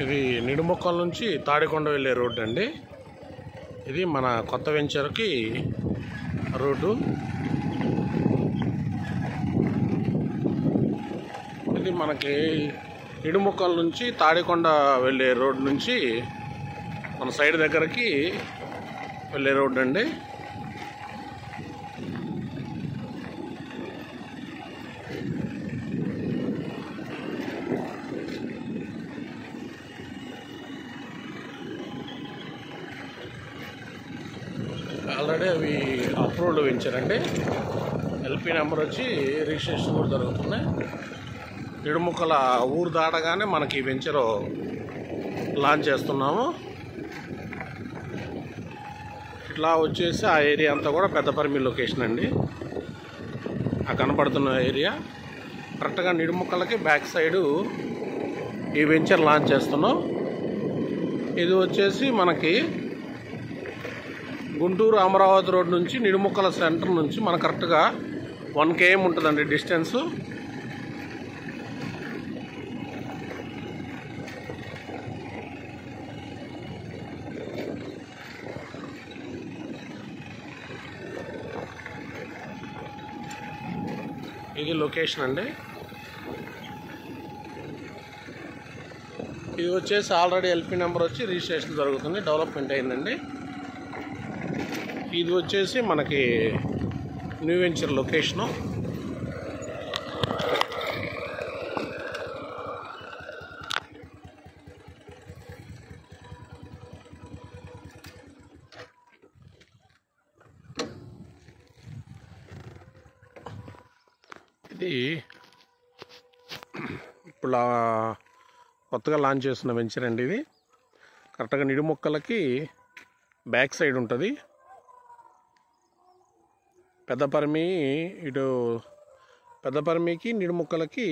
ఇది నిడుముక్కల నుంచి తాడికొండ వెళ్ళే రోడ్డు అండి. ఇది మన కొత్త వెంచర్కి రోడ్డు. ఇది మనకి నిడుముక్కల నుంచి తాడికొండ వెళ్ళే రోడ్డు నుంచి మన సైడ్ దగ్గరకి వెళ్ళే రోడ్డు అండి. ఆల్రెడీ అవి అప్రూవ్డ్ వెంచరండి. ఎల్పి నెంబర్ వచ్చి రిజిస్ట్రేషన్ కూడా జరుగుతున్నాయి. నిడుముక్కల ఊరు దాటగానే మనకి వెంచరు లాంచ్ చేస్తున్నాము. ఇట్లా వచ్చేసి ఆ ఏరియా అంతా కూడా పెద్దపరిమి లొకేషన్ అండి. ఆ కనపడుతున్న ఏరియా కరెక్ట్గా నిడుముక్కలకి బ్యాక్ సైడు ఈ వెంచర్ లాంచ్ చేస్తున్నాం. ఇది వచ్చేసి మనకి గుంటూరు అమరావతి రోడ్ నుంచి నిడుముక్కల సెంటర్ నుంచి మన కరెక్ట్గా 1 km ఉంటుందండి డిస్టెన్సు. ఇది లొకేషన్ అండి. ఇది వచ్చేసి ఆల్రెడీ ఎల్పి నెంబర్ వచ్చి రిజిస్ట్రేషన్ జరుగుతుంది, డెవలప్మెంట్ అయిందండి. ఇది వచ్చేసి మనకి న్యూ వెంచర్ లొకేషను. ఇది ఇప్పుడు కొత్తగా లాంచ్ చేస్తున్న వెంచర్ అండి. ఇది కరెక్ట్గా నిడుముక్కలకి బ్యాక్ సైడ్ ఉంటుంది. పెద్దపరిమి ఇటు పెద్దపరిమికి నిడుముక్కలకి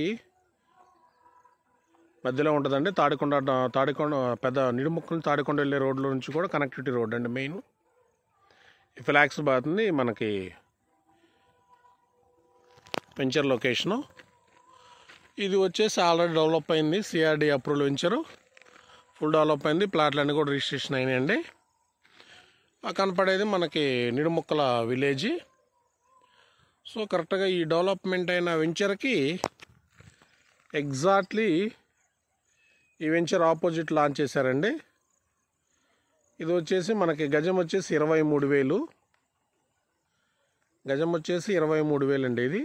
మధ్యలో ఉంటుందండి. తాడికొండ పెద్ద నిడుముక్కల తాడికొండ వెళ్ళే రోడ్ల నుంచి కూడా కనెక్టివిటీ రోడ్ అండి మెయిన్. ఈ ఫ్లాక్స్ బాగుంది మనకి వెంచర్ లొకేషను. ఇది వచ్చేసి ఆల్రెడీ డెవలప్ అయింది, CRD approval venture full develop అయింది. ప్లాట్లన్నీ కూడా రిజిస్ట్రేషన్ అయినాయండి. కనపడేది మనకి నిడుముక్కల విలేజీ. సో కరెక్ట్గా ఈ డెవలప్మెంట్ అయిన వెంచర్కి ఎగ్జాక్ట్లీ ఈ వెంచర్ ఆపోజిట్ లాంచ్ చేశారండి. ఇది వచ్చేసి మనకి గజం వచ్చేసి 23,000. గజం వచ్చేసి 23,000 అండి. ఇది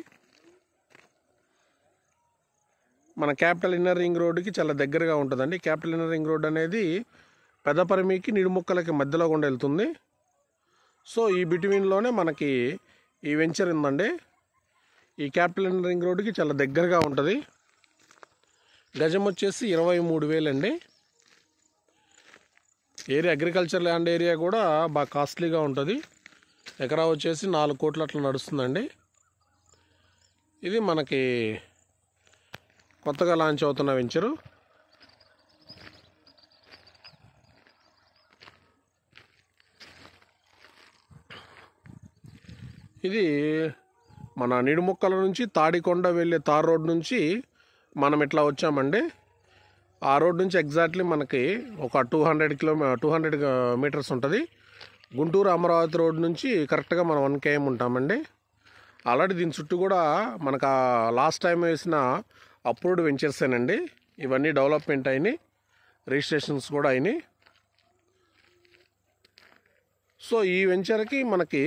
మన క్యాపిటల్ ఇన్నర్ రింగ్ రోడ్డుకి చాలా దగ్గరగా ఉంటుందండి. క్యాపిటల్ ఇన్నర్ రింగ్ రోడ్ అనేది పెద్దపరిమికి నిడుముక్కలకి మధ్యలో గుండా వెళ్తుంది. సో ఈ బిట్వీన్లోనే మనకి ఈ వెంచర్ ఉందండి. ఈ క్యాపిటల్ ఇన్నర్ రింగ్ రోడ్డుకి చాలా దగ్గరగా ఉంటుంది. గజం వచ్చేసి 23,000 అండి. ఏరియా అగ్రికల్చర్ ల్యాండ్ ఏరియా కూడా బాగా కాస్ట్లీగా ఉంటుంది. ఎకరా వచ్చేసి 4 కోట్లు అట్లా నడుస్తుందండి. ఇది మనకి కొత్తగా లాంచ్ అవుతున్న వెంచరు. ఇది మన నిడుముక్కల నుంచి తాడికొండ వెళ్ళే తార్ రోడ్ నుంచి మనం ఇట్లా వచ్చామండి. ఆ రోడ్ నుంచి ఎగ్జాక్ట్లీ మనకి ఒక 200 మీటర్స్ ఉంటుంది. గుంటూరు అమరావతి రోడ్ నుంచి కరెక్ట్గా మనం 1 km ఉంటామండి. ఆల్రెడీ దీని చుట్టూ కూడా మనకు లాస్ట్ టైం వేసిన అప్రూవ్డ్ వెంచర్సేనండి. ఇవన్నీ డెవలప్మెంట్ అయినాయి, రిజిస్ట్రేషన్స్ కూడా అయినాయి. సో ఈ వెంచర్కి మనకి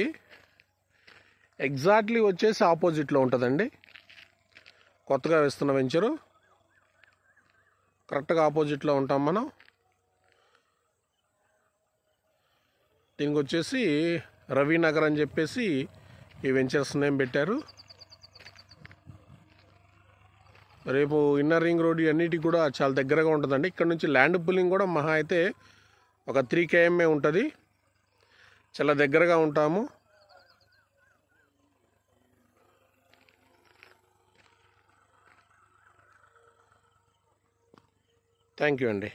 ఎగ్జాక్ట్లీ వచ్చేసి ఆపోజిట్లో ఉంటుందండి. కొత్తగా వేస్తున్న వెంచరు కరెక్ట్గా ఆపోజిట్లో ఉంటాం మనం. దీనికి వచ్చేసి రవినగర్ అని చెప్పేసి ఈ వెంచర్స్ నేమ్ పెట్టారు. రేపు ఇన్నర్ రింగ్ రోడ్ అన్నిటికి కూడా చాలా దగ్గరగా ఉంటుందండి. ఇక్కడ నుంచి ల్యాండ్ పుల్లింగ్ కూడా మహా అయితే ఒక 3 km ఉంటుంది. చాలా దగ్గరగా ఉంటాము. థ్యాంక్ యూ అండి.